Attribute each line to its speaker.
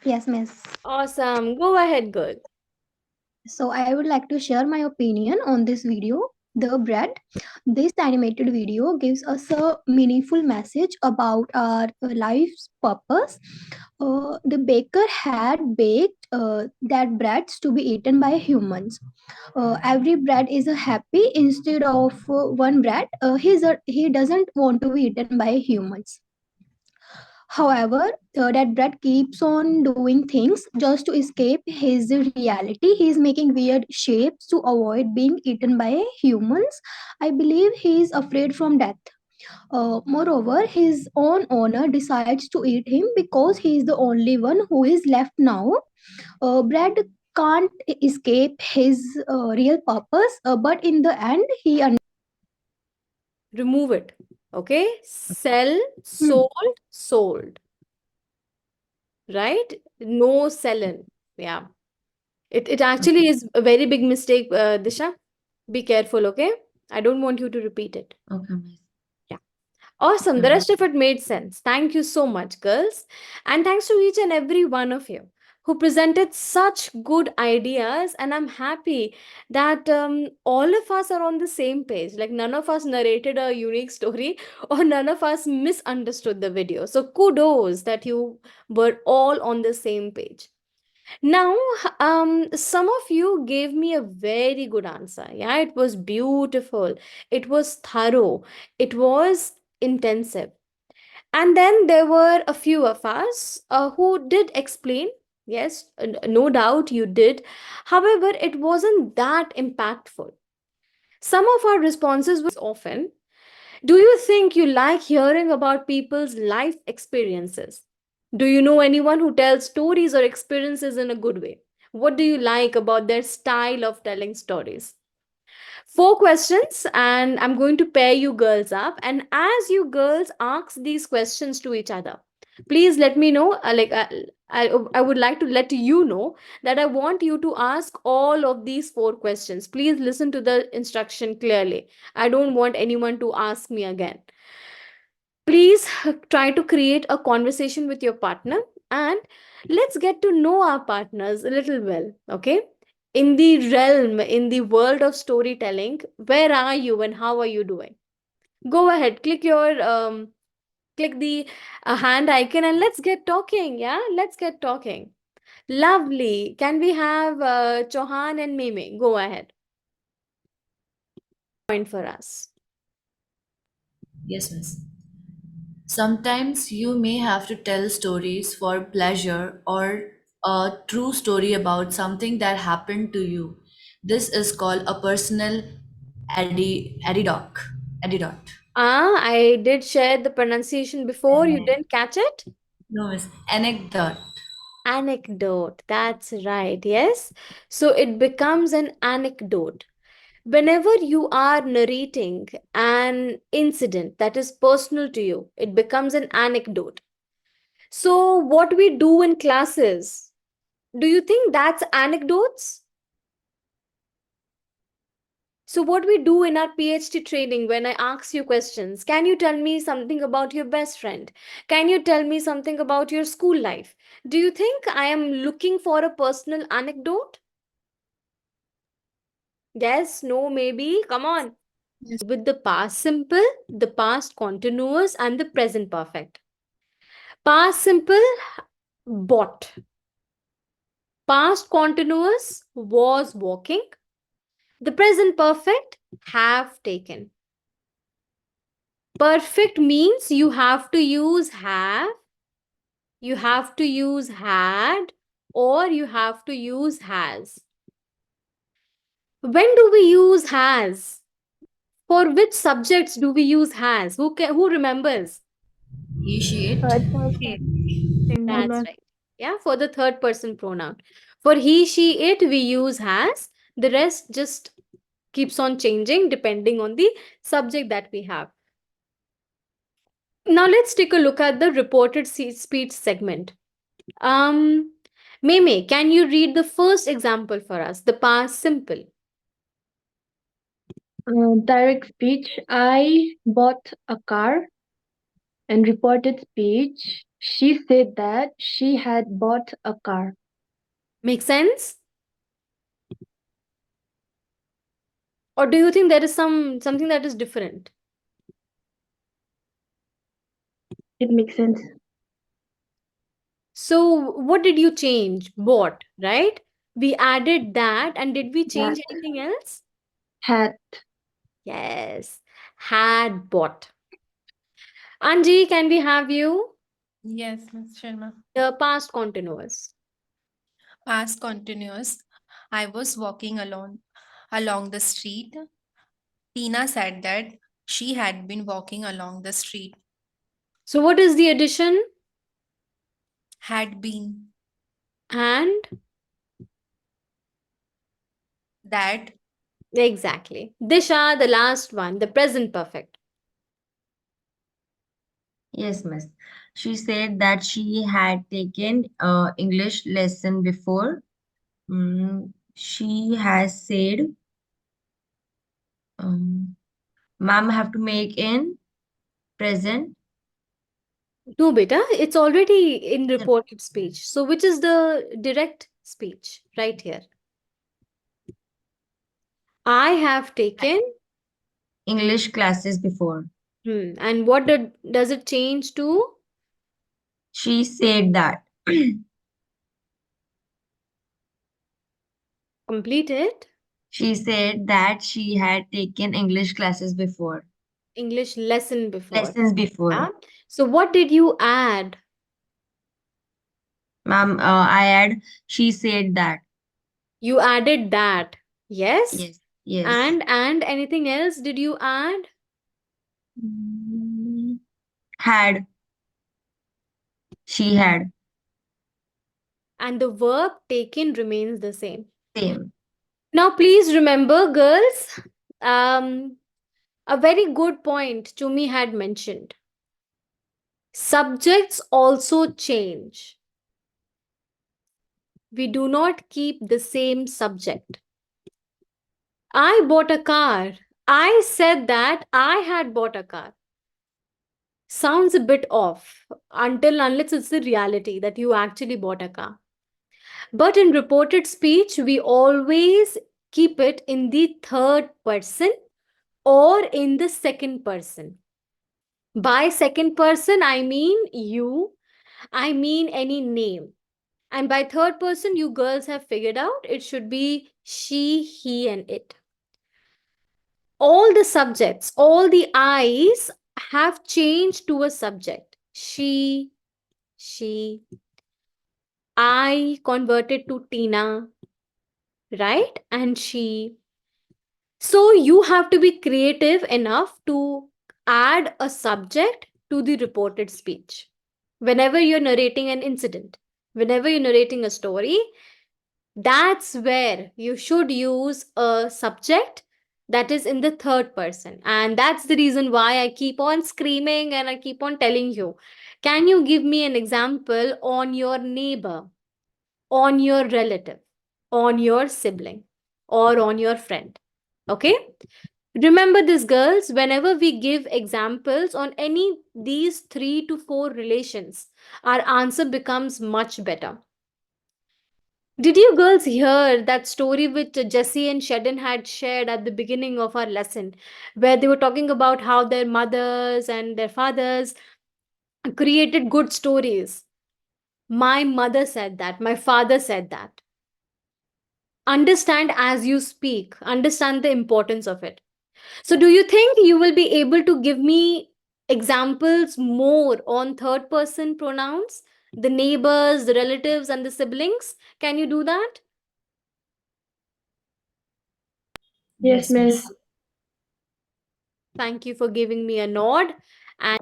Speaker 1: Yes, miss.
Speaker 2: Awesome. Go ahead, girl.
Speaker 1: So I would like to share my opinion on this video. The bread. This animated video gives us a meaningful message about our life's purpose. The baker had baked that breads to be eaten by humans. Every bread is a happy instead of one bread. He doesn't want to be eaten by humans. However, that Brett keeps on doing things just to escape his reality. He is making weird shapes to avoid being eaten by humans. I believe he is afraid from death. Moreover, his own owner decides to eat him because he is the only one who is left now. Brad can't escape his real purpose, but in the end, he
Speaker 2: Remove it. Okay? Sell,
Speaker 1: Hmm.
Speaker 2: sold, sold. Right? No selling. Yeah. It actually is a very big mistake, Disha. Be careful, okay? I don't want you to repeat it.
Speaker 3: Okay, miss.
Speaker 2: Yeah. Awesome. The
Speaker 3: Okay.
Speaker 2: rest of it made sense. Thank you so much, girls. And thanks to each and every one of you who presented such good ideas. And I'm happy that all of us are on the same page. Like, none of us narrated a unique story or none of us misunderstood the video. So, kudos that you were all on the same page. Now, some of you gave me a very good answer. Yeah, it was beautiful. It was thorough. It was intensive. And then there were a few of us who did explain. Yes, no doubt you did. However, it wasn't that impactful. Some of our responses were often, do you think you like hearing about people's life experiences? Do you know anyone who tells stories or experiences in a good way? What do you like about their style of telling stories? Four questions, and I'm going to pair you girls up. And as you girls ask these questions to each other, please let me know. I would like to let you know that I want you to ask all of these four questions. Please listen to the instruction clearly. I don't want anyone to ask me again. Please try to create a conversation with your partner, and let's get to know our partners a little well. Okay, in the realm, in the world of storytelling, where are you and how are you doing? Go ahead, click the hand icon and let's get talking. Yeah, let's get talking. Lovely. Can we have Chauhan and Mimi? Go ahead. Point for us.
Speaker 3: Yes, miss. Sometimes you may have to tell stories for pleasure or a true story about something that happened to you. This is called a personal anecdote.
Speaker 2: Ah, I did share the pronunciation before. You didn't catch it?
Speaker 3: No, miss. Anecdote.
Speaker 2: Anecdote. That's right. Yes. So it becomes an anecdote. Whenever you are narrating an incident that is personal to you, it becomes an anecdote. So, what we do in classes, do you think that's anecdotes? So, what we do in our PHT training, when I ask you questions, can you tell me something about your best friend? Can you tell me something about your school life? Do you think I am looking for a personal anecdote? Yes, no, maybe. Come on. With the past simple, the past continuous, and the present perfect. Past simple, bought. Past continuous, was walking. The present perfect, have taken. Perfect means you have to use have, you have to use had, or you have to use has. When do we use has? For which subjects do we use has? Who remembers?
Speaker 3: Appreciate.
Speaker 1: third person
Speaker 2: That's
Speaker 1: singular.
Speaker 2: right. Yeah, for the third person pronoun. For he, she, it, we use has. The rest just keeps on changing depending on the subject that we have. Now let's take a look at the reported speech segment. Um, Meme, can you read the first example for us? The past simple.
Speaker 1: Direct speech. I bought a car. And reported speech.
Speaker 4: She said that she had bought a car.
Speaker 2: Make sense? Or do you think there is something that is different?
Speaker 4: It makes sense.
Speaker 2: So what did you change? Bought, right? We added that, and did we change
Speaker 4: That
Speaker 2: anything else?
Speaker 4: had.
Speaker 2: Yes, had bought. Anji, can we have you?
Speaker 5: Yes, Ms. Sharma.
Speaker 2: The past continuous.
Speaker 5: Past continuous. I was walking along the street. Tina said that she had been walking along the street.
Speaker 2: So what is the addition?
Speaker 5: Had been.
Speaker 2: And
Speaker 5: That
Speaker 2: exactly. Disha, the last one, the present perfect.
Speaker 6: Yes, miss. She said that she had taken English lesson before. She has said, ma'am have to make in present.
Speaker 2: No, beta, it's already in reported speech. So which is the direct speech right here? I have taken.
Speaker 6: English classes before.
Speaker 2: And what does it change to?
Speaker 6: She said that.
Speaker 2: Complete it.
Speaker 6: She said that she had taken English classes before.
Speaker 2: English lesson before.
Speaker 6: Lessons before.
Speaker 2: Yeah. So what did you add?
Speaker 6: Ma'am, I had, she said that.
Speaker 2: You added that. Yes.
Speaker 6: Yes, yes.
Speaker 2: And anything else did you add?
Speaker 6: Mm, Had. She had.
Speaker 2: And the verb taken remains the same.
Speaker 6: Same.
Speaker 2: Now please remember, girls, um, a very good point Chumi had mentioned. Subjects also change. We do not keep the same subject. I bought a car. I said that I had bought a car. Sounds a bit off until unless it's the reality that you actually bought a car. But in reported speech, we always keep it in the third person or in the second person. By second person, I mean you, I mean any name. And by third person, you girls have figured out it should be she, he, and it. All the subjects, all the I's have changed to a subject. She, I converted to Tina, right? And she. So you have to be creative enough to add a subject to the reported speech. Whenever you're narrating an incident, whenever you're narrating a story, that's where you should use a subject that is in the third person. And that's the reason why I keep on screaming and I keep on telling you, can you give me an example on your neighbor, on your relative, on your sibling, or on your friend? Okay. Remember this, girls, whenever we give examples on any these 3 to 4 relations, our answer becomes much better. Did you girls hear that story which Jesse and Shedden had shared at the beginning of our lesson, where they were talking about how their mothers and their fathers created good stories? My mother said that, my father said that. Understand as you speak, understand the importance of it. So, do you think you will be able to give me examples more on third person pronouns? The neighbors, the relatives, and the siblings? Can you do that?
Speaker 4: Yes,
Speaker 3: Yes,
Speaker 4: miss.
Speaker 3: miss.
Speaker 2: Thank you for giving me a nod. And